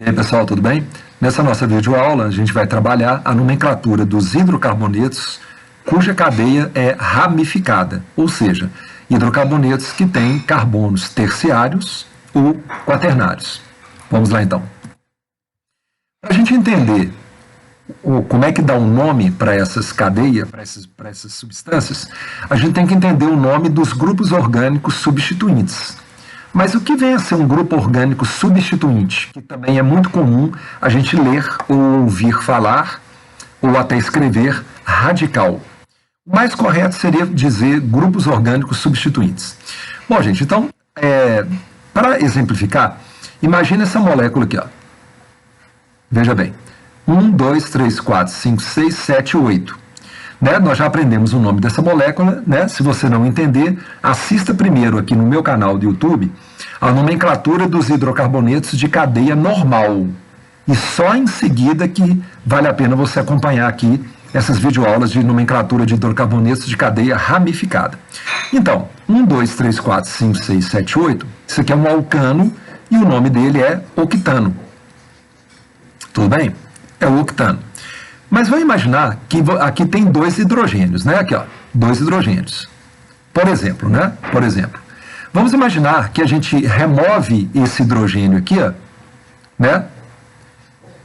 E aí pessoal, tudo bem? Nessa nossa videoaula a gente vai trabalhar a nomenclatura dos hidrocarbonetos cuja cadeia é ramificada, ou seja, hidrocarbonetos que têm carbonos terciários ou quaternários. Vamos lá então. Para a gente entender como é que dá um nome para essas cadeias, para essas substâncias, a gente tem que entender o nome dos grupos orgânicos substituintes. Mas o que vem a ser um grupo orgânico substituinte, que também é muito comum a gente ler ou ouvir falar, ou até escrever radical. O mais correto seria dizer grupos orgânicos substituintes. Bom, gente, então, para exemplificar, imagine essa molécula aqui, ó. Veja bem, 1, 2, 3, 4, 5, 6, 7, 8. Né? Nós já aprendemos o nome dessa molécula, né? Se você não entender, assista primeiro aqui no meu canal do YouTube a nomenclatura dos hidrocarbonetos de cadeia normal. E só em seguida que vale a pena você acompanhar aqui essas videoaulas de nomenclatura de hidrocarbonetos de cadeia ramificada. Então, 1, 2, 3, 4, 5, 6, 7, 8, isso aqui é um alcano e o nome dele é octano. Tudo bem? É o octano. Mas vamos imaginar que aqui tem dois hidrogênios, né? Aqui, ó, dois hidrogênios. Por exemplo, né? Por exemplo. Vamos imaginar que a gente remove esse hidrogênio aqui, ó, né?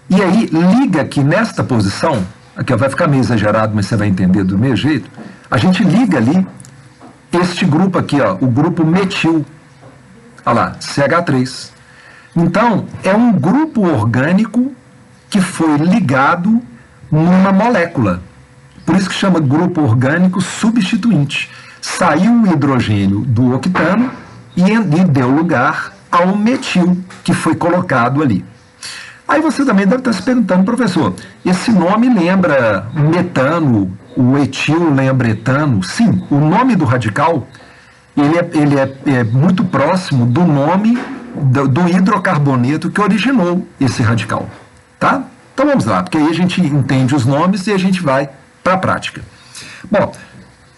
E aí liga aqui nesta posição, aqui ó, vai ficar meio exagerado, mas você vai entender do mesmo jeito. A gente liga ali este grupo aqui, ó, o grupo metil. Olha lá, CH3. Então, é um grupo orgânico que foi ligado numa molécula. Por isso que chama grupo orgânico substituinte. Saiu o hidrogênio do octano e deu lugar ao metil que foi colocado ali. Aí você também deve estar se perguntando, professor, esse nome lembra metano, o etil lembra etano? Sim, o nome do radical ele é muito próximo do nome do hidrocarboneto que originou esse radical. Tá? Então vamos lá, porque aí a gente entende os nomes e a gente vai para a prática. Bom,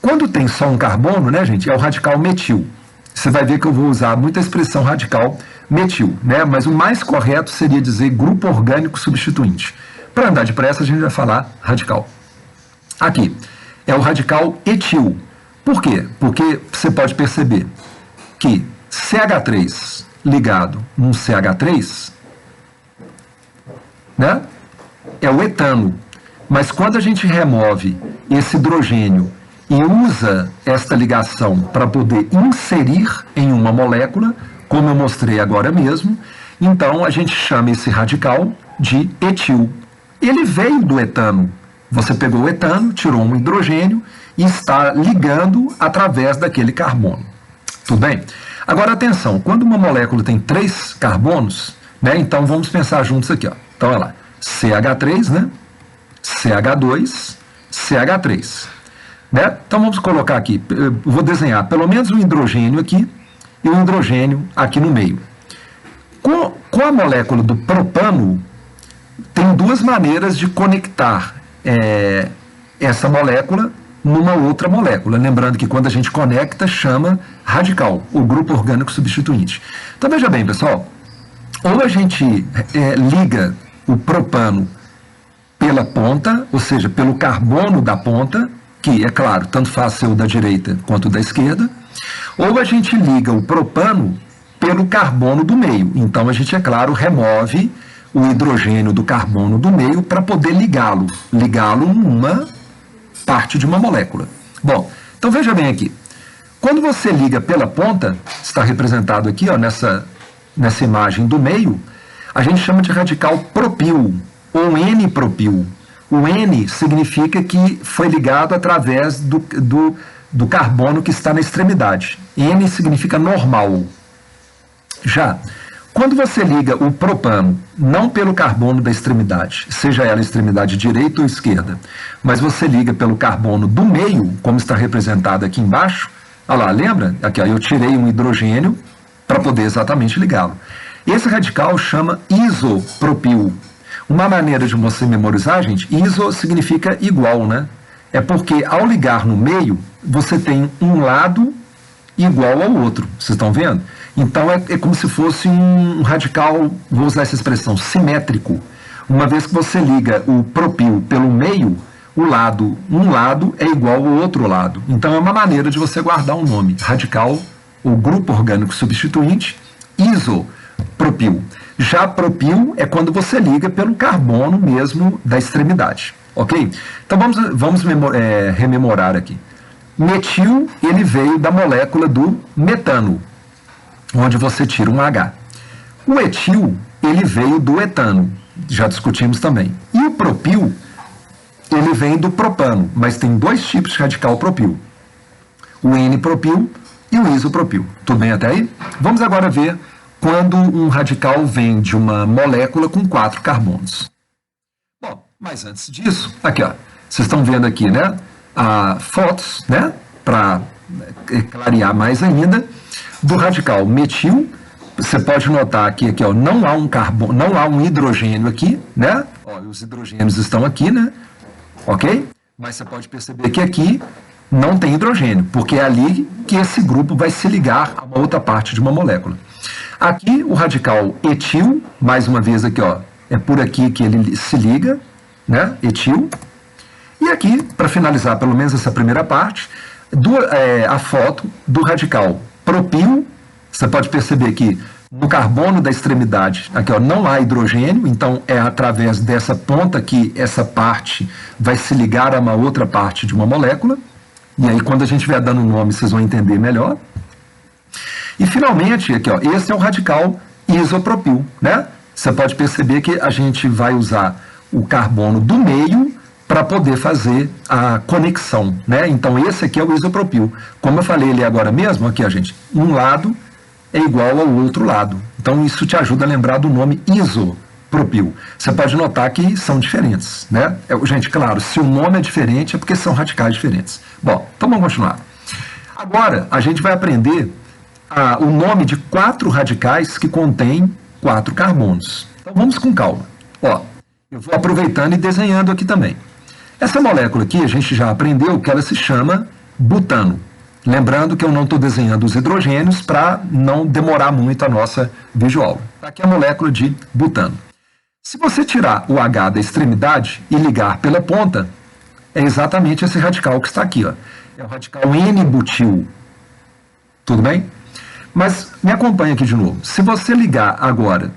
quando tem só um carbono, né, gente, é o radical metil. Você vai ver que eu vou usar muita expressão radical metil, né, mas o mais correto seria dizer grupo orgânico substituinte. Para andar depressa, a gente vai falar radical. Aqui, é o radical etil. Por quê? Porque você pode perceber que CH3 ligado num CH3, né, é o etano. Mas quando a gente remove esse hidrogênio e usa esta ligação para poder inserir em uma molécula, como eu mostrei agora mesmo, então a gente chama esse radical de etil. Ele veio do etano. Você pegou o etano, tirou um hidrogênio e está ligando através daquele carbono. Tudo bem? Agora atenção, quando uma molécula tem 3 carbonos, né, então vamos pensar juntos aqui, ó. Então olha lá, CH3, né? CH2, CH3. Né? Então vamos colocar aqui, eu vou desenhar pelo menos um hidrogênio aqui e um hidrogênio aqui no meio. Com a molécula do propano, tem duas maneiras de conectar essa molécula numa outra molécula. Lembrando que quando a gente conecta, chama radical, o grupo orgânico substituinte. Então veja bem, pessoal, ou a gente liga o propano pela ponta, ou seja, pelo carbono da ponta, que, é claro, tanto faz ser o da direita quanto o da esquerda, ou a gente liga o propano pelo carbono do meio. Então, a gente, é claro, remove o hidrogênio do carbono do meio para poder ligá-lo numa parte de uma molécula. Bom, então veja bem aqui. Quando você liga pela ponta, está representado aqui, ó, nessa imagem do meio, a gente chama de radical propil, ou N-propil. O N significa que foi ligado através do carbono que está na extremidade. N significa normal. Já, quando você liga o propano, não pelo carbono da extremidade, seja ela extremidade direita ou esquerda, mas você liga pelo carbono do meio, como está representado aqui embaixo, olha lá, lembra? Aqui, ó, eu tirei um hidrogênio para poder exatamente ligá-lo. Esse radical chama isopropil. Uma maneira de você memorizar, gente, iso significa igual, né? É porque ao ligar no meio, você tem um lado igual ao outro. Vocês estão vendo? Então é como se fosse um radical, vou usar essa expressão, simétrico. Uma vez que você liga o propil pelo meio, um lado é igual ao outro lado. Então é uma maneira de você guardar um nome. Radical, o grupo orgânico substituinte, isopropil. Já propil é quando você liga pelo carbono mesmo da extremidade. Ok? Então vamos rememorar aqui. Metil, ele veio da molécula do metano, onde você tira um H. O etil, ele veio do etano, já discutimos também. E o propil, ele vem do propano, mas tem dois tipos de radical propil. O N-propil e o isopropil. Tudo bem até aí? Vamos agora ver quando um radical vem de uma molécula com 4 carbonos. Bom, mas antes disso, aqui ó, vocês estão vendo aqui, né, fotos, né, para clarear mais ainda, do radical metil. Você pode notar que aqui ó, não há um carbono, não há um hidrogênio aqui, né? Ó, os hidrogênios estão aqui, né? Ok? Mas você pode perceber que aqui não tem hidrogênio, porque é ali que esse grupo vai se ligar a uma outra parte de uma molécula. Aqui o radical etil, mais uma vez aqui ó, é por aqui que ele se liga, né? Etil. E aqui, para finalizar pelo menos essa primeira parte, a foto do radical propil. Você pode perceber que no carbono da extremidade, aqui ó, não há hidrogênio, então é através dessa ponta que essa parte vai se ligar a uma outra parte de uma molécula. E aí quando a gente estiver dando nome, vocês vão entender melhor. E finalmente, aqui ó, esse é o radical isopropil, né? Você pode perceber que a gente vai usar o carbono do meio para poder fazer a conexão, né? Então esse aqui é o isopropil. Como eu falei ali agora mesmo, aqui ó, gente, um lado é igual ao outro lado. Então isso te ajuda a lembrar do nome isopropil. Você pode notar que são diferentes, né? Gente, claro, se o nome é diferente é porque são radicais diferentes. Bom, então vamos continuar. Agora a gente vai aprender o nome de 4 radicais que contêm 4 carbonos. Então vamos com calma. Ó, eu vou aproveitando e desenhando aqui também. Essa molécula aqui a gente já aprendeu que ela se chama butano. Lembrando que eu não estou desenhando os hidrogênios para não demorar muito a nossa videoaula. Aqui é a molécula de butano. Se você tirar o H da extremidade e ligar pela ponta, é exatamente esse radical que está aqui. Ó. É o radical N-butil. Tudo bem? Mas me acompanha aqui de novo. Se você ligar agora,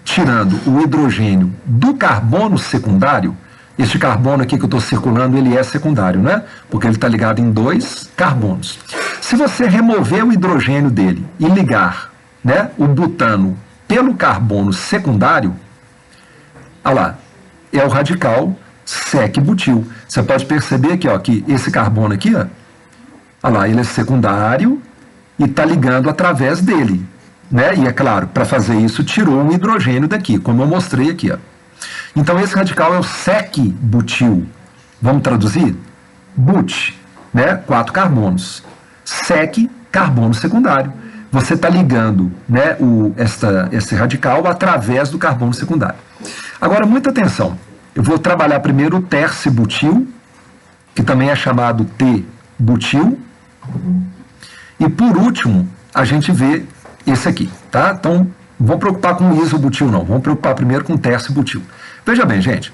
tirando o hidrogênio do carbono secundário, este carbono aqui que eu estou circulando, ele é secundário, né? Porque ele está ligado em 2 carbonos. Se você remover o hidrogênio dele e ligar, né, o butano pelo carbono secundário, olha lá, é o radical sec-butil. Você pode perceber aqui, ó, que esse carbono aqui, ó, olha lá, ele é secundário e está ligando através dele, né? E é claro, para fazer isso, tirou um hidrogênio daqui, como eu mostrei aqui, ó. Então esse radical é o sec-butil. Vamos traduzir? But, né? 4 carbonos. Sec, carbono secundário. Você está ligando, né, esse radical através do carbono secundário. Agora, muita atenção. Eu vou trabalhar primeiro o terce-butil, que também é chamado T-butil. E por último, a gente vê esse aqui, tá? Então, não vamos preocupar com o isobutil, não. Vamos preocupar primeiro com o terce-butil. Veja bem, gente.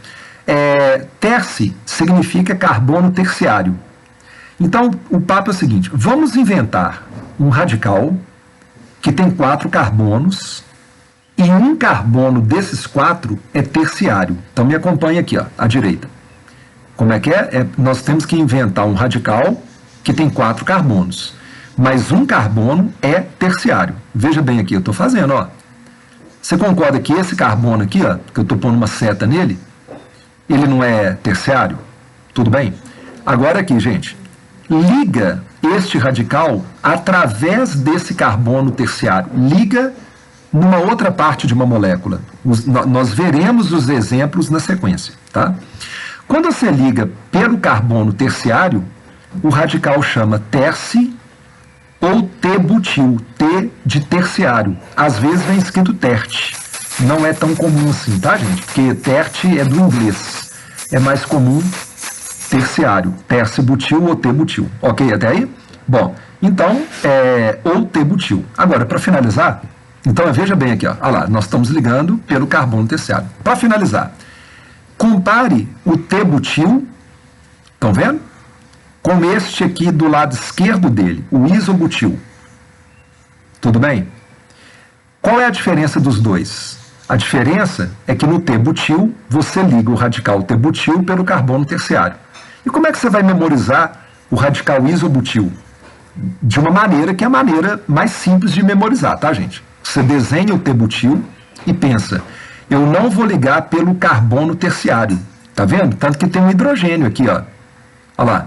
Terce significa carbono terciário. Então, o papo é o seguinte. Vamos inventar um radical que tem 4 carbonos e um carbono desses 4 é terciário. Então, me acompanhe aqui, ó, à direita. Como é que é? Nós temos que inventar um radical que tem 4 carbonos. Mas um carbono é terciário. Veja bem aqui, eu estou fazendo, ó. Você concorda que esse carbono aqui, ó, que eu estou pondo uma seta nele, ele não é terciário? Tudo bem? Agora aqui, gente, liga este radical através desse carbono terciário. Liga numa outra parte de uma molécula. Nós veremos os exemplos na sequência, tá? Quando você liga pelo carbono terciário, o radical chama terce ou T-butil, T de terciário. Às vezes vem escrito terte. Não é tão comum assim, tá, gente? Porque terte é do inglês. É mais comum terciário, terce-butil ou T-butil. Ok até aí? Bom, Então, ou T-butil. Agora, para finalizar, então veja bem aqui, ó, olha lá, nós estamos ligando pelo carbono terciário. Para finalizar, compare o T-butil, estão vendo? Com este aqui do lado esquerdo dele, o isobutil. Tudo bem? Qual é a diferença dos dois? A diferença é que no T-butil você liga o radical T-butil pelo carbono terciário. E como é que você vai memorizar o radical isobutil? De uma maneira que é a maneira mais simples de memorizar, tá, gente? Você desenha o T-butil e pensa, eu não vou ligar pelo carbono terciário, tá vendo? Tanto que tem um hidrogênio aqui, ó. Olha lá,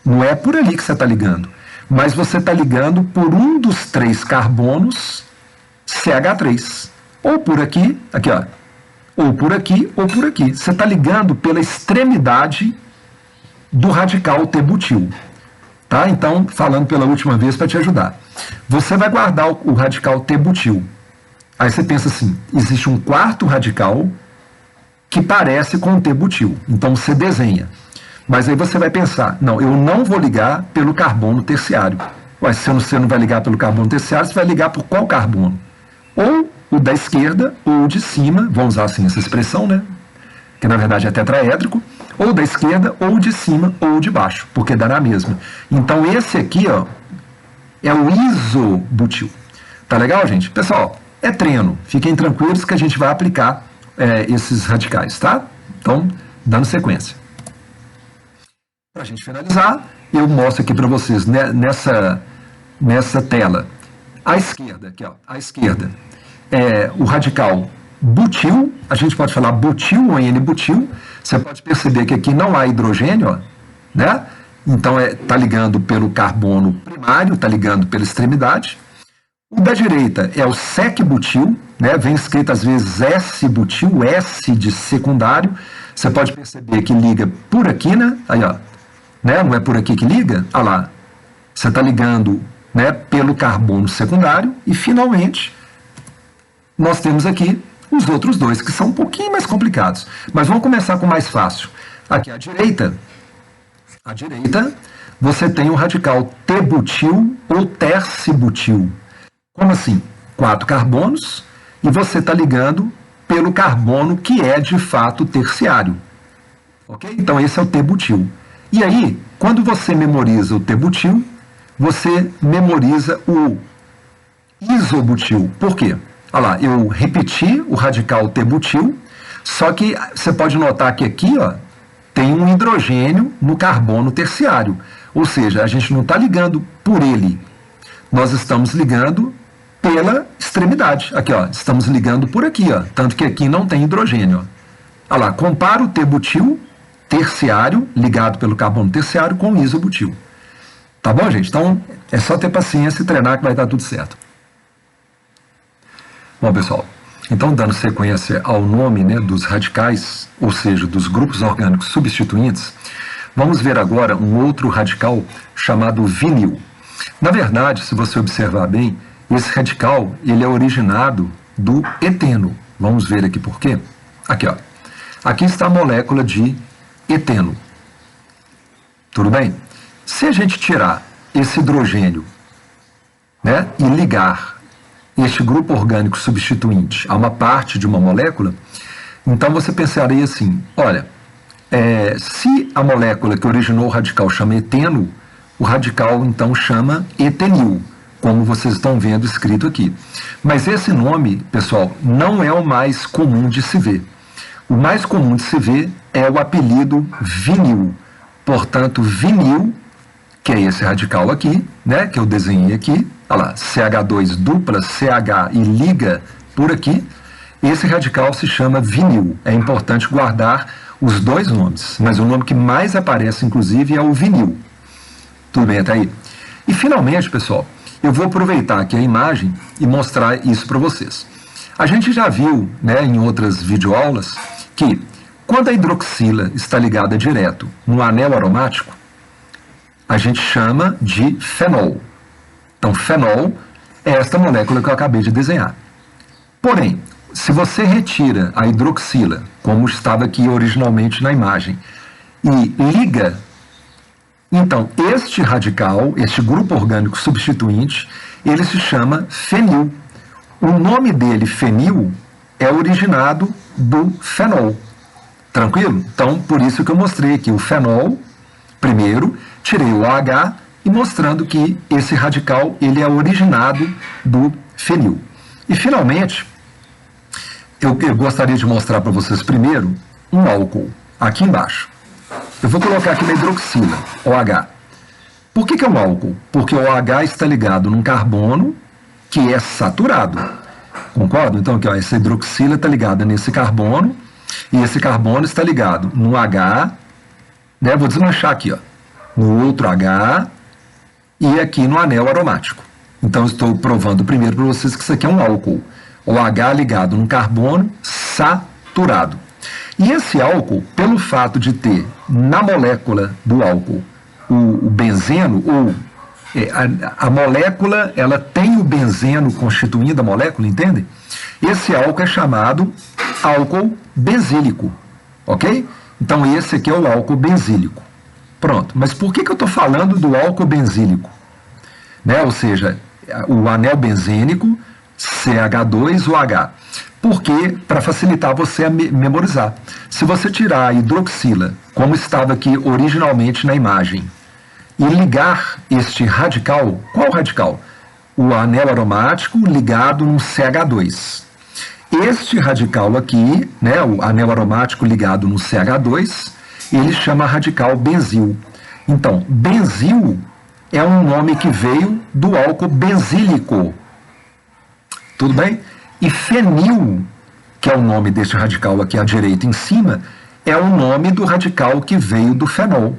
não é por ali que você está ligando, mas você está ligando por um dos 3 carbonos CH3, ou por aqui, aqui ó, ou por aqui, ou por aqui. Você está ligando pela extremidade do radical T-butil. Tá? Então, falando pela última vez para te ajudar. Você vai guardar o radical T-butil. Aí você pensa assim, existe um quarto radical que parece com o T-butil. Então você desenha. Mas aí você vai pensar, não, eu não vou ligar pelo carbono terciário. Ué, se você não vai ligar pelo carbono terciário, você vai ligar por qual carbono? Ou o da esquerda, ou o de cima, vamos usar assim essa expressão, né? Que na verdade é tetraédrico, ou da esquerda, ou de cima, ou de baixo, porque dá na mesma. Então esse aqui, ó, é o isobutil. Tá legal, gente? Pessoal, é treino. Fiquem tranquilos que a gente vai aplicar esses radicais, tá? Então, dando sequência. Para a gente finalizar, eu mostro aqui para vocês nessa tela. À esquerda, aqui, ó, à esquerda, o radical butil, a gente pode falar butil ou N-butil. Você pode perceber que aqui não há hidrogênio, ó, né? Então está ligando pelo carbono primário, está ligando pela extremidade. O da direita é o sec-butil, né? Vem escrito às vezes S-butil, S de secundário. Você pode perceber que liga por aqui, né? Aí, ó, né? Não é por aqui que liga? Olha lá, você está ligando, né, pelo carbono secundário. E finalmente nós temos aqui os outros dois, que são um pouquinho mais complicados. Mas vamos começar com o mais fácil. Aqui à direita, você tem o radical T-butil ou tercibutil. Como assim? 4 carbonos, e você está ligando pelo carbono que é de fato terciário. Ok? Então esse é o T-butil. E aí, quando você memoriza o T-butil, você memoriza o isobutil. Por quê? Olha lá, eu repeti o radical T-butil, só que você pode notar que aqui, ó, tem um hidrogênio no carbono terciário. Ou seja, a gente não está ligando por ele, nós estamos ligando pela extremidade. Aqui, ó, estamos ligando por aqui, ó, tanto que aqui não tem hidrogênio. Ó. Olha lá, compara o T-butil terciário, ligado pelo carbono terciário, com o isobutil. Tá bom, gente? Então, é só ter paciência e treinar que vai dar tudo certo. Bom, pessoal, então dando sequência ao nome, né, dos radicais, ou seja, dos grupos orgânicos substituintes, vamos ver agora um outro radical chamado vinil. Na verdade, se você observar bem, esse radical ele é originado do eteno. Vamos ver aqui por quê? Aqui, ó. Aqui está a molécula de eteno. Tudo bem? Se a gente tirar esse hidrogênio, né, e ligar este grupo orgânico substituinte a uma parte de uma molécula, então você pensaria assim, olha, se a molécula que originou o radical chama eteno, o radical então chama etenil, como vocês estão vendo escrito aqui. Mas esse nome, pessoal, não é o mais comum de se ver. O mais comum de se ver é o apelido vinil. Portanto, vinil, que é esse radical aqui, né, que eu desenhei aqui, olha lá, CH2 dupla CH e liga por aqui, esse radical se chama vinil. É importante guardar os dois nomes, mas o nome que mais aparece, inclusive, é o vinil. Tudo bem até aí? E, finalmente, pessoal, eu vou aproveitar aqui a imagem e mostrar isso para vocês. A gente já viu, né, em outras videoaulas que quando a hidroxila está ligada direto no anel aromático, a gente chama de fenol. Então, fenol é esta molécula que eu acabei de desenhar. Porém, se você retira a hidroxila, como estava aqui originalmente na imagem, e liga Então, este radical, este grupo orgânico substituinte, ele se chama fenil. O nome dele, fenil, é originado do fenol. Tranquilo? Então, por isso que eu mostrei aqui o fenol, primeiro, tirei o OH e mostrando que esse radical ele é originado do fenil. E, finalmente, eu gostaria de mostrar para vocês primeiro um álcool, aqui embaixo. Eu vou colocar aqui uma hidroxila, OH. Por que é um álcool? Porque o OH está ligado num carbono que é saturado. Concordo? Então, aqui, ó, essa hidroxila está ligada nesse carbono, e esse carbono está ligado no H, né? Vou desmanchar aqui, ó, no outro H, e aqui no anel aromático. Então, estou provando primeiro para vocês que isso aqui é um álcool. O H ligado num carbono saturado. E esse álcool, pelo fato de ter na molécula do álcool o benzeno, ou a molécula, ela tem o benzeno constituindo a molécula, entende? Esse álcool é chamado álcool benzílico, ok? Então esse aqui é o álcool benzílico. Pronto, mas por que eu estou falando do álcool benzílico? Né? Ou seja, o anel benzênico, CH2OH. Porque, para facilitar você a memorizar, se você tirar a hidroxila, como estava aqui originalmente na imagem, e ligar este radical, qual radical? O anel aromático ligado num CH2. Este radical aqui, né, o anel aromático ligado no CH2, ele chama radical benzil. Então, benzil é um nome que veio do álcool benzílico. Tudo bem? E fenil, que é o nome deste radical aqui à direita em cima, é o nome do radical que veio do fenol.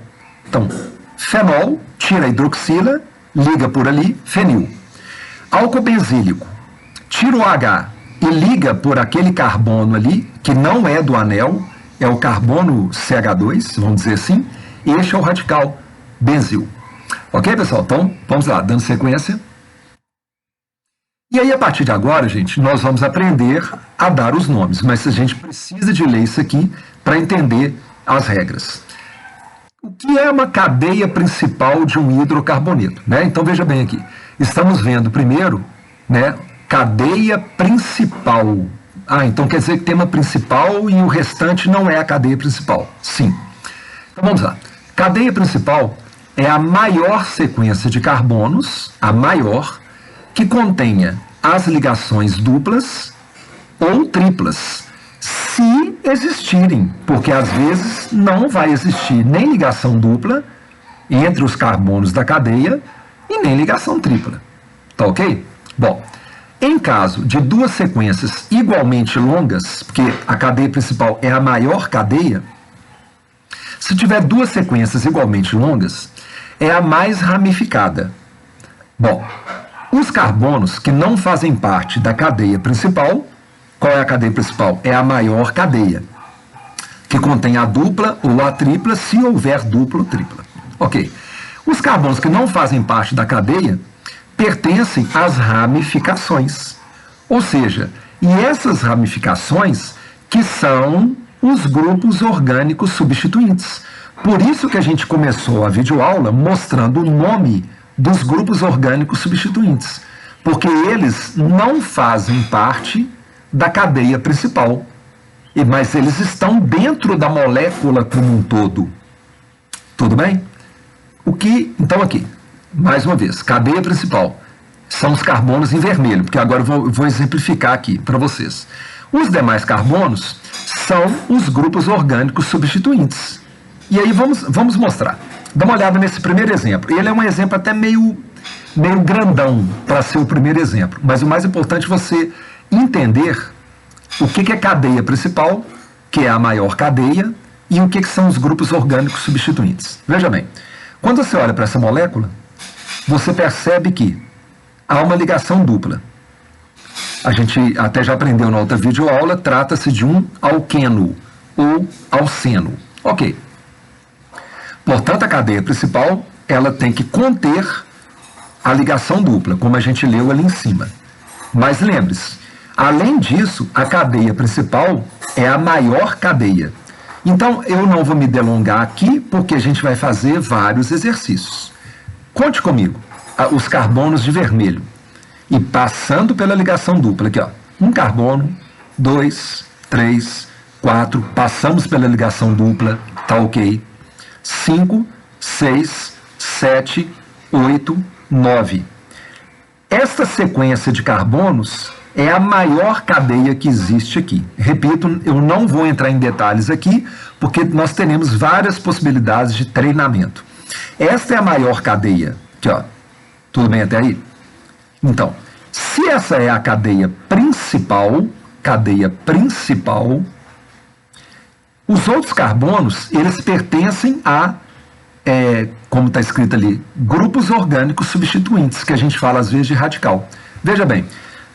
Então, fenol, tira a hidroxila, liga por ali, fenil. Álcool benzílico, tira o H e liga por aquele carbono ali, que não é do anel, é o carbono CH2, vamos dizer assim, este é o radical benzil. Ok, pessoal? Então, vamos lá, dando sequência. E aí, a partir de agora, gente, nós vamos aprender a dar os nomes, mas a gente precisa de ler isso aqui para entender as regras. O que é uma cadeia principal de um hidrocarboneto? Né? Então, veja bem aqui. Estamos vendo primeiro, né, cadeia principal. Ah, então quer dizer que tem uma principal e o restante não é a cadeia principal. Sim. Então, vamos lá. Cadeia principal é a maior sequência de carbonos, a maior, que contenha as ligações duplas ou triplas, se existirem, porque às vezes não vai existir nem ligação dupla entre os carbonos da cadeia e nem ligação tripla. Tá ok? Bom, em caso de duas sequências igualmente longas, porque a cadeia principal é a maior cadeia, se tiver duas sequências igualmente longas, é a mais ramificada. Bom, os carbonos que não fazem parte da cadeia principal, qual é a cadeia principal? É a maior cadeia, que contém a dupla ou a tripla, se houver dupla ou tripla. Ok. Os carbonos que não fazem parte da cadeia pertencem às ramificações. Ou seja, e essas ramificações que são os grupos orgânicos substituintes. Por isso que a gente começou a videoaula mostrando o nome dos grupos orgânicos substituintes, porque eles não fazem parte da cadeia principal, mas eles estão dentro da molécula como um todo. Tudo bem? Então aqui, mais uma vez, cadeia principal são os carbonos em vermelho, porque agora eu vou exemplificar aqui para vocês. Os demais carbonos são os grupos orgânicos substituintes. E aí vamos mostrar. Dá uma olhada nesse primeiro exemplo. Ele é um exemplo até meio grandão para ser o primeiro exemplo. Mas o mais importante é você entender o que é cadeia principal, que é a maior cadeia, e o que são os grupos orgânicos substituintes. Veja bem, quando você olha para essa molécula, você percebe que há uma ligação dupla. A gente até já aprendeu na outra videoaula, trata-se de um alqueno ou alceno. Ok. Portanto, a cadeia principal, ela tem que conter a ligação dupla, como a gente leu ali em cima. Mas lembre-se, além disso, a cadeia principal é a maior cadeia. Então, eu não vou me delongar aqui, porque a gente vai fazer vários exercícios. Conte comigo, os carbonos de vermelho. E passando pela ligação dupla, aqui ó, um carbono, 2, 3, 4, passamos pela ligação dupla, tá ok. 5, 6, 7, 8, 9. Esta sequência de carbonos é a maior cadeia que existe aqui. Repito, eu não vou entrar em detalhes aqui, porque nós teremos várias possibilidades de treinamento. Esta é a maior cadeia. Aqui, ó. Tudo bem até aí? Então, se essa é a cadeia principal, os outros carbonos, eles pertencem a, como está escrito ali, grupos orgânicos substituintes, que a gente fala às vezes de radical. Veja bem,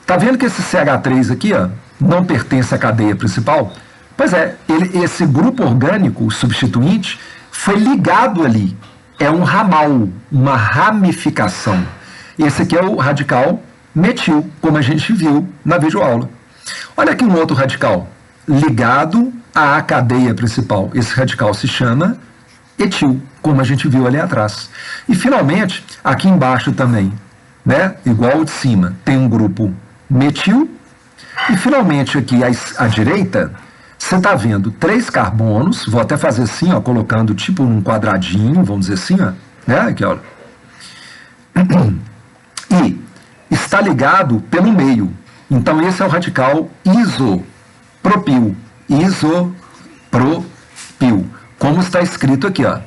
tá vendo que esse CH3 aqui, ó, não pertence à cadeia principal? Pois é, esse grupo orgânico substituinte foi ligado ali. É um ramal, uma ramificação. Esse aqui é o radical metil, como a gente viu na videoaula. Olha aqui um outro radical, ligado à cadeia principal. Esse radical se chama etil, como a gente viu ali atrás. E, finalmente, aqui embaixo também, né, igual o de cima, tem um grupo metil. E, finalmente, aqui à direita, você está vendo 3 carbonos, vou até fazer assim, ó, colocando tipo um quadradinho, vamos dizer assim, ó, né, aqui, ó. E está ligado pelo meio. Então, esse é o radical isopropil. Isopropil. Como está escrito aqui, ó.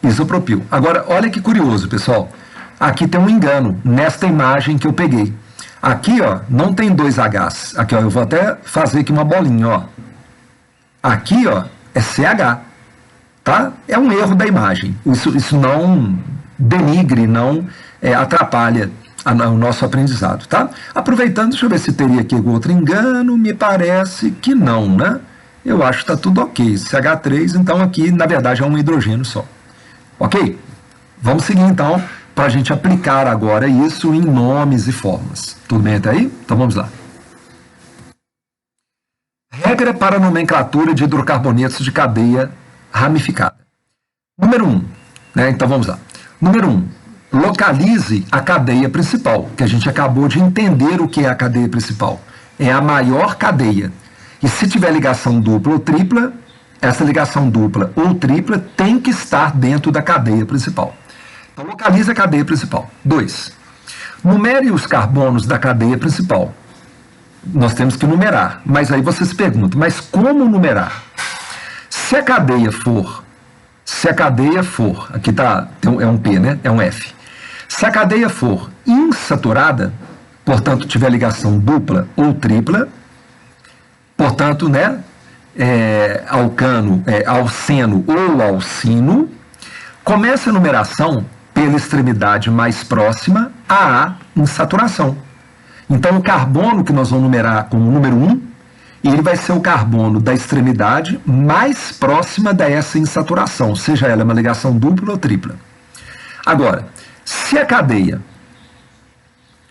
Isopropil. Agora, olha que curioso, pessoal. Aqui tem um engano nesta imagem que eu peguei. Aqui, ó, não tem 2 Hs. Aqui, ó, eu vou até fazer aqui uma bolinha, ó. Aqui, ó, é CH. Tá? É um erro da imagem. Isso não denigre, não atrapalha o nosso aprendizado, tá? Aproveitando, deixa eu ver se teria aqui outro engano, me parece que não, né? Eu acho que está tudo ok. CH3, então aqui, na verdade, é um hidrogênio só. Ok? Vamos seguir, então, para a gente aplicar agora isso em nomes e formas. Tudo bem até aí? Então vamos lá. Regra para a nomenclatura de hidrocarbonetos de cadeia ramificada. Número 1. Né? Então vamos lá. Número 1. Localize a cadeia principal, que a gente acabou de entender o que é a cadeia principal. É a maior cadeia. E se tiver ligação dupla ou tripla, essa ligação dupla ou tripla tem que estar dentro da cadeia principal. Então, localize a cadeia principal. 2. Numere os carbonos da cadeia principal. Nós temos que numerar, mas aí você se pergunta, mas como numerar? Se a cadeia for, aqui tá, é um P, né? É um F. Se a cadeia for insaturada, portanto, tiver ligação dupla ou tripla, portanto, né, alcano, alceno ou alcino, começa a numeração pela extremidade mais próxima à insaturação. Então, o carbono que nós vamos numerar como número 1, ele vai ser o carbono da extremidade mais próxima dessa insaturação, seja ela uma ligação dupla ou tripla. Agora, se a cadeia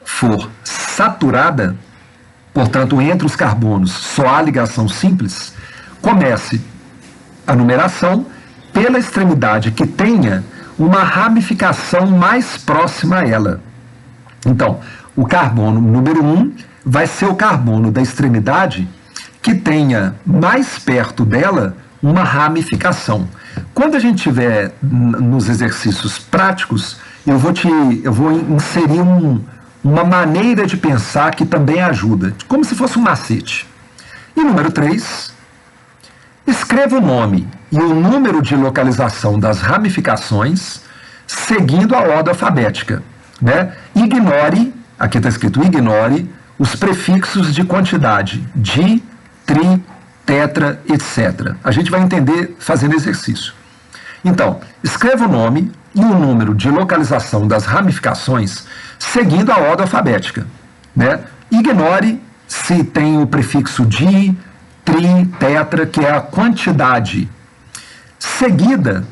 for saturada, portanto, entre os carbonos só há ligação simples, comece a numeração pela extremidade que tenha uma ramificação mais próxima a ela. Então, o carbono número 1 vai ser o carbono da extremidade que tenha mais perto dela uma ramificação. Quando a gente estiver nos exercícios práticos, eu vou inserir uma maneira de pensar que também ajuda, como se fosse um macete. E número 3, escreva o nome e o número de localização das ramificações seguindo a ordem alfabética, né? Ignore, aqui está escrito ignore, os prefixos de quantidade, di, tri, tetra, etc. A gente vai entender fazendo exercício. Então, escreva o nome e o número de localização das ramificações seguindo a ordem alfabética, né? Ignore se tem o prefixo di, tri, tetra, que é a quantidade.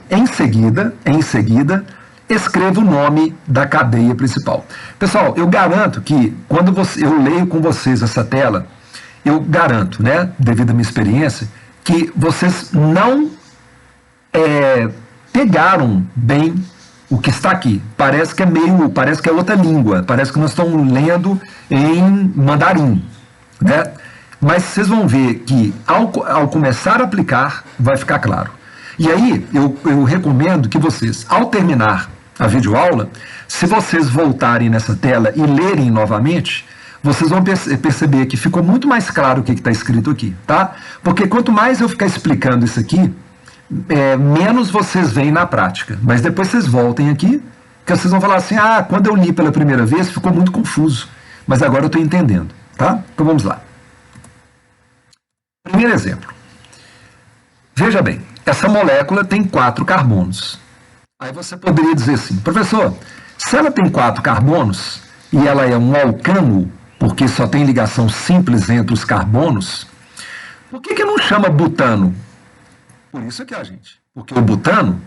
Em seguida, escreva o nome da cadeia principal. Pessoal, eu garanto que quando eu leio com vocês essa tela, eu garanto, né, devido à minha experiência, que vocês não pegaram bem o que está aqui. Parece que é outra língua, parece que nós estamos lendo em mandarim, né? Mas vocês vão ver que ao começar a aplicar, vai ficar claro. E aí, eu recomendo que vocês, ao terminar a videoaula, se vocês voltarem nessa tela e lerem novamente, vocês vão perceber que ficou muito mais claro o que está escrito aqui, tá? Porque quanto mais eu ficar explicando isso aqui, menos vocês veem na prática. Mas depois vocês voltem aqui, que vocês vão falar assim, quando eu li pela primeira vez, ficou muito confuso. Mas agora eu estou entendendo, tá? Então vamos lá. Primeiro exemplo. Veja bem, essa molécula tem 4 carbonos. Aí você poderia dizer assim, professor, se ela tem 4 carbonos e ela é um alcano, porque só tem ligação simples entre os carbonos, por que não chama butano? Por isso aqui, gente. Porque o butano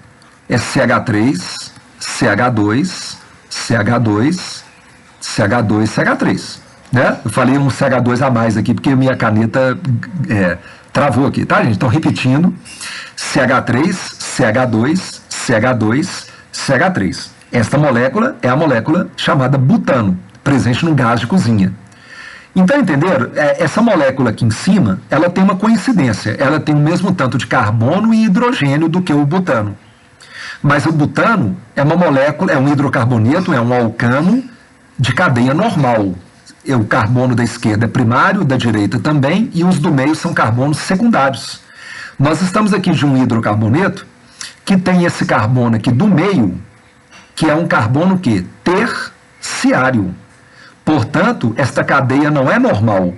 é CH3, CH2, CH2, CH2, CH3. Né? Eu falei um CH2 a mais aqui, porque minha caneta travou aqui, tá, gente? Então, repetindo, CH3, CH2, CH2, CH3. Esta molécula é a molécula chamada butano, presente no gás de cozinha. Então, entenderam? Essa molécula aqui em cima, ela tem uma coincidência. Ela tem o mesmo tanto de carbono e hidrogênio do que o butano. Mas o butano é uma molécula, é um hidrocarboneto, é um alcano de cadeia normal. O carbono da esquerda é primário, da direita também, e os do meio são carbonos secundários. Nós estamos aqui de um hidrocarboneto que tem esse carbono aqui do meio, que é um carbono que? Terciário. Portanto, esta cadeia não é normal,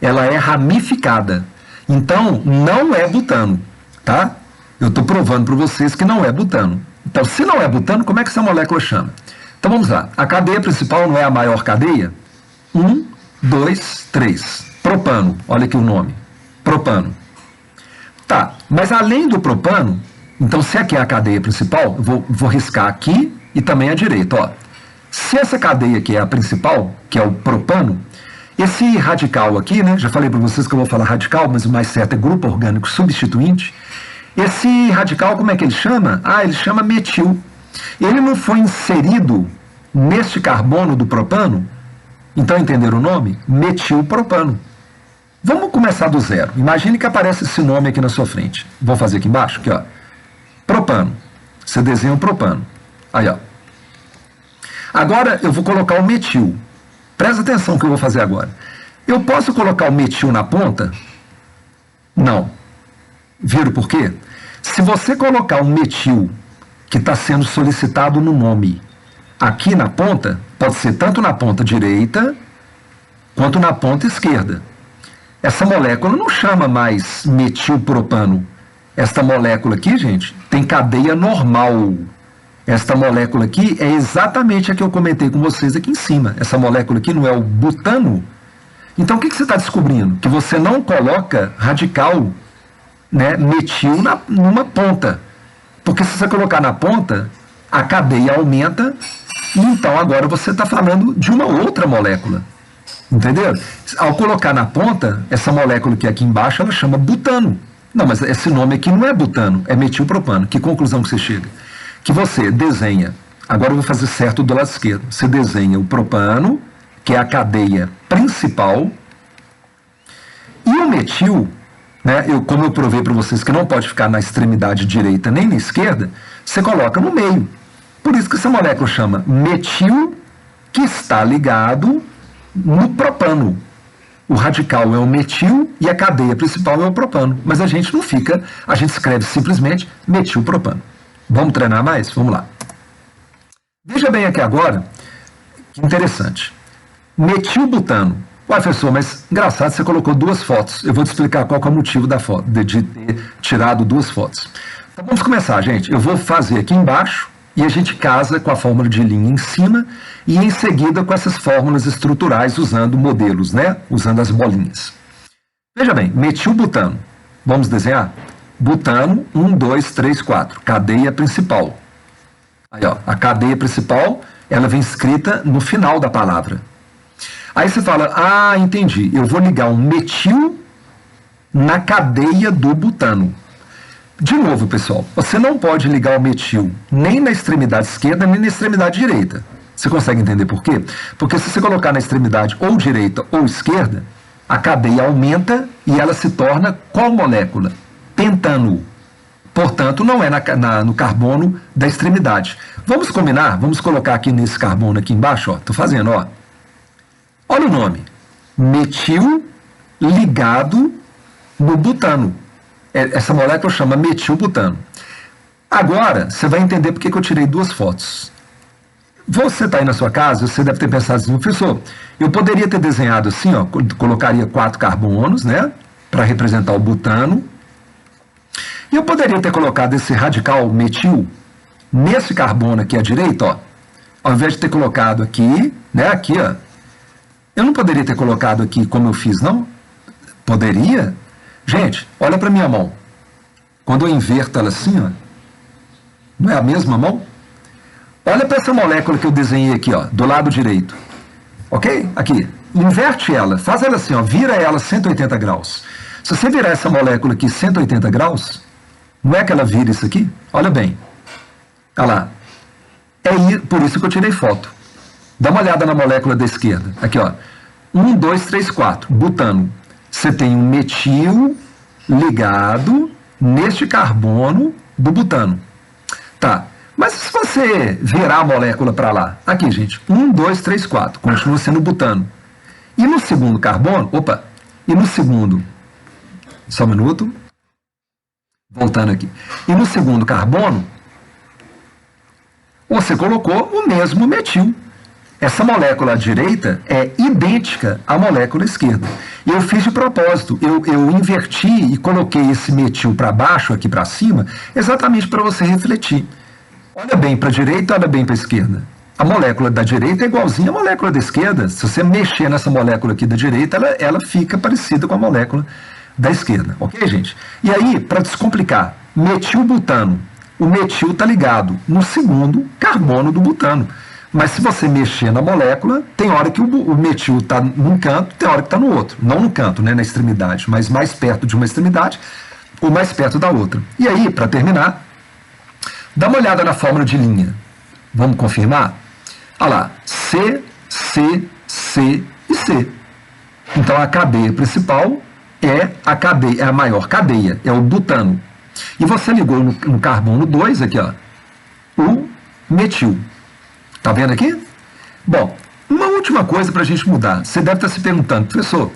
ela é ramificada. Então, não é butano, tá? Eu estou provando para vocês que não é butano. Então, se não é butano, como é que essa molécula chama? Então, vamos lá. A cadeia principal não é a maior cadeia? 1, 2, 3. Propano. Olha aqui o nome. Propano. Tá, mas além do propano, então se aqui é a cadeia principal, eu vou riscar aqui e também à direita, ó. Se essa cadeia aqui é a principal, que é o propano, esse radical aqui, né, já falei para vocês que eu vou falar radical, mas o mais certo é grupo orgânico substituinte. Esse radical, como é que ele chama? Ele chama metil. Ele não foi inserido neste carbono do propano? Então, entenderam o nome? Metilpropano. Vamos começar do zero. Imagine que aparece esse nome aqui na sua frente. Vou fazer aqui embaixo, aqui, ó. Propano. Você desenha o propano. Aí, ó. Agora eu vou colocar o metil. Presta atenção no que eu vou fazer agora. Eu posso colocar o metil na ponta? Não. Viram por quê? Se você colocar o metil que está sendo solicitado no nome aqui na ponta, pode ser tanto na ponta direita quanto na ponta esquerda. Essa molécula não chama mais metilpropano. Esta molécula aqui, gente, tem cadeia normal. Esta molécula aqui é exatamente a que eu comentei com vocês aqui em cima. Essa molécula aqui não é o butano? Então, o que você está descobrindo? Que você não coloca radical, né, metil numa ponta. Porque se você colocar na ponta, a cadeia aumenta e então agora você está falando de uma outra molécula. Entendeu? Ao colocar na ponta, essa molécula que é aqui embaixo, ela chama butano. Não, mas esse nome aqui não é butano, é metilpropano. Que conclusão que você chega? Que você desenha, agora eu vou fazer certo do lado esquerdo, você desenha o propano, que é a cadeia principal, e o metil, né, como eu provei para vocês que não pode ficar na extremidade direita nem na esquerda, você coloca no meio. Por isso que essa molécula chama metil, que está ligado no propano. O radical é o metil e a cadeia principal é o propano. Mas a gente não fica, a gente escreve simplesmente metilpropano. Vamos treinar mais? Vamos lá. Veja bem aqui agora, que interessante. Metilbutano. Ué, professor, mas engraçado, você colocou 2 fotos. Eu vou te explicar qual que é o motivo da foto, de ter tirado 2 fotos. Então vamos começar, gente. Eu vou fazer aqui embaixo e a gente casa com a fórmula de linha em cima e em seguida com essas fórmulas estruturais usando modelos, né? Usando as bolinhas. Veja bem, metilbutano. Vamos desenhar? Butano, 1, 2, 3, 4. Cadeia principal. Aí, ó, a cadeia principal, ela vem escrita no final da palavra. Aí você fala, entendi, eu vou ligar um metil na cadeia do butano. De novo, pessoal, você não pode ligar o metil nem na extremidade esquerda, nem na extremidade direita. Você consegue entender por quê? Porque se você colocar na extremidade ou direita ou esquerda, a cadeia aumenta e ela se torna qual molécula? Pentano. Portanto, não é no carbono da extremidade. Vamos combinar? Vamos colocar aqui nesse carbono aqui embaixo, ó. Tô fazendo, ó. Olha o nome. Metil ligado no butano. Essa molécula chama metilbutano. Agora, você vai entender por que eu tirei duas fotos. Você está aí na sua casa, você deve ter pensado assim, professor, eu poderia ter desenhado assim, ó, colocaria 4 carbonos, né, para representar o butano, e eu poderia ter colocado esse radical metil nesse carbono aqui à direita, ó, ao invés de ter colocado aqui, né, aqui, ó, eu não poderia ter colocado aqui como eu fiz, não? Poderia? Gente, olha para minha mão. Quando eu inverto ela assim, ó, não é a mesma mão? Olha para essa molécula que eu desenhei aqui, ó, do lado direito. Ok? Aqui. Inverte ela. Faz ela assim, ó, vira ela 180 graus. Se você virar essa molécula aqui 180 graus, não é que ela vira isso aqui? Olha bem. Olha lá. É por isso que eu tirei foto. Dá uma olhada na molécula da esquerda. Aqui, ó. 1, 2, 3, 4. Butano. Você tem um metil ligado neste carbono do butano. Tá. Mas se você virar a molécula para lá, aqui, gente, 1, 2, 3, 4, continua sendo butano. E no segundo carbono, e no segundo, só um minuto, voltando aqui, e no segundo carbono, você colocou o mesmo metil. Essa molécula à direita é idêntica à molécula esquerda. E eu fiz de propósito, eu inverti e coloquei esse metil para baixo, aqui para cima, exatamente para você refletir. Olha bem para a direita, olha bem para a esquerda. A molécula da direita é igualzinha à molécula da esquerda. Se você mexer nessa molécula aqui da direita, ela fica parecida com a molécula da esquerda. Ok, gente? E aí, para descomplicar, metilbutano. O metil está ligado no segundo carbono do butano. Mas se você mexer na molécula, tem hora que o metil está num canto, tem hora que está no outro. Não no canto, né, na extremidade, mas mais perto de uma extremidade ou mais perto da outra. E aí, para terminar, dá uma olhada na fórmula de linha. Vamos confirmar? Olha lá, C, C, C e C. Então a cadeia principal é a maior cadeia, é o butano. E você ligou no carbono 2 aqui, ó, o metil. Tá vendo aqui? Bom, uma última coisa para a gente mudar. Você deve estar se perguntando, professor,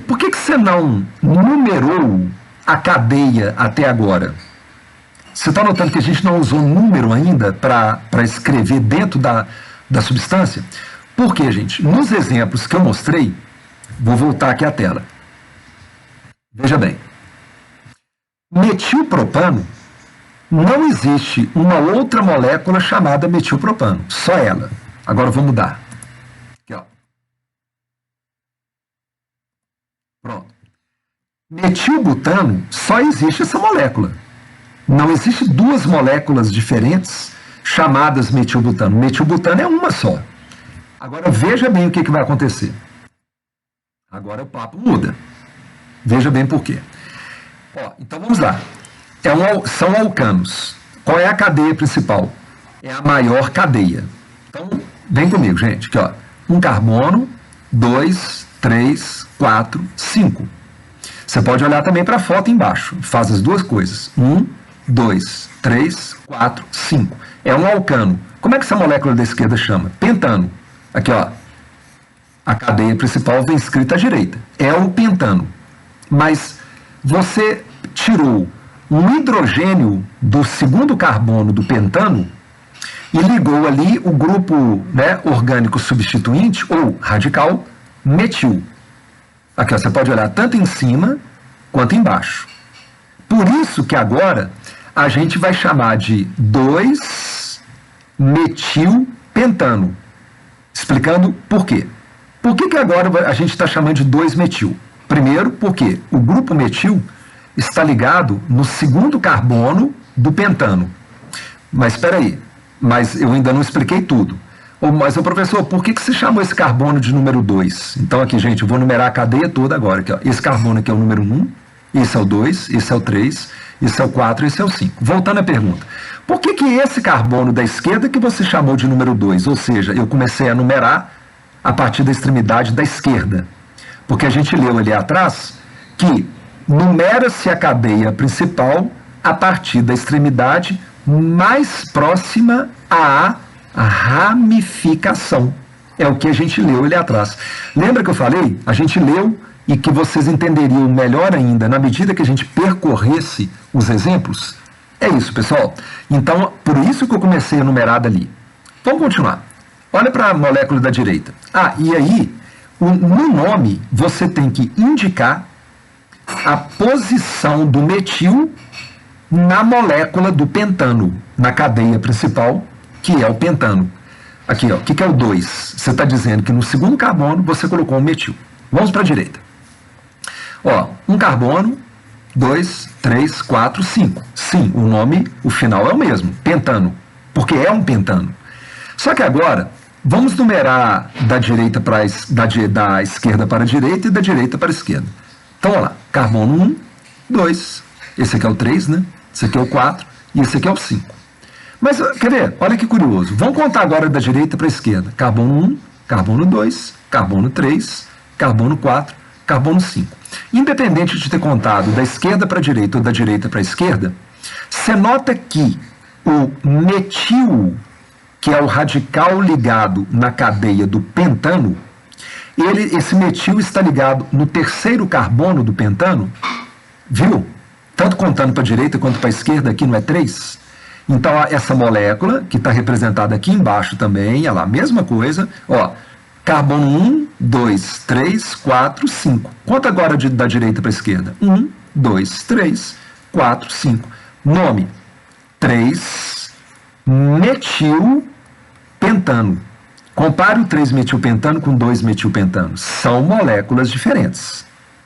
por que você não numerou a cadeia até agora? Você está notando que a gente não usou número ainda para escrever dentro da substância? Por quê, gente? Nos exemplos que eu mostrei, vou voltar aqui à tela. Veja bem. Metilpropano, não existe uma outra molécula chamada metilpropano. Só ela. Agora eu vou mudar. Aqui, ó. Pronto. Metilbutano, só existe essa molécula. Não existe duas moléculas diferentes chamadas metilbutano. Metilbutano é uma só. Agora veja bem o que vai acontecer. Agora o papo muda. Veja bem por quê. Ó, então vamos lá. São alcanos. Qual é a cadeia principal? É a maior cadeia. Então, vem comigo, gente. Aqui, ó. Um carbono, 2, 3, 4, 5. Você pode olhar também para a foto embaixo. Faz as duas coisas. 1, 2, 3, 4, 5. É um alcano. Como é que essa molécula da esquerda chama? Pentano. Aqui, ó. A cadeia principal vem escrita à direita. É o pentano. Mas você tirou um hidrogênio do segundo carbono do pentano e ligou ali o grupo, né, orgânico substituinte, ou radical, metil. Aqui, ó, você pode olhar tanto em cima quanto embaixo. Por isso que agora a gente vai chamar de 2-metilpentano. Explicando por quê. Por que agora a gente está chamando de 2-metil? Primeiro, porque o grupo metil está ligado no segundo carbono do pentano. Mas espera aí, eu ainda não expliquei tudo. Mas, professor, por que você chamou esse carbono de número 2? Então aqui, gente, eu vou numerar a cadeia toda agora. Aqui, ó. Esse carbono aqui é o número 1, esse é o 2, esse é o 3, esse é o 4, esse é o 5. Voltando à pergunta, por que esse carbono da esquerda que você chamou de número 2? Ou seja, eu comecei a numerar a partir da extremidade da esquerda. Porque a gente leu ali atrás que numera-se a cadeia principal a partir da extremidade mais próxima à ramificação. É o que a gente leu ali atrás. Lembra que eu falei? A gente leu e que vocês entenderiam melhor ainda na medida que a gente percorresse os exemplos? É isso, pessoal. Então, por isso que eu comecei a numerar dali. Vamos continuar. Olha para a molécula da direita. E aí, no nome, você tem que indicar a posição do metil na molécula do pentano, na cadeia principal, que é o pentano. Aqui, ó, o que é o 2? Você está dizendo que no segundo carbono você colocou um metil. Vamos para a direita. Ó, um carbono, 2, 3, 4, 5. Sim, o nome, o final é o mesmo, pentano, porque é um pentano. Só que agora, vamos numerar da esquerda para a direita e da direita para a esquerda. Então, olha lá, carbono 1, 2, esse aqui é o 3, né? Esse aqui é o 4 e esse aqui é o 5. Mas, quer ver? Olha que curioso. Vamos contar agora da direita para a esquerda. Carbono 1, carbono 2, carbono 3, carbono 4, carbono 5. Independente de ter contado da esquerda para a direita ou da direita para a esquerda, você nota que o metil, que é o radical ligado na cadeia do pentano, esse metil está ligado no terceiro carbono do pentano, viu? Tanto contando para a direita quanto para a esquerda, aqui não é 3? Então, essa molécula, que está representada aqui embaixo também, olha lá, mesma coisa, ó, carbono 1, 2, 3, 4, 5. Conta agora da direita para a esquerda. 1, 2, 3, 4, 5. Nome, 3 metilpentano. Compare o 3-metilpentano com 2-metilpentano. São moléculas diferentes.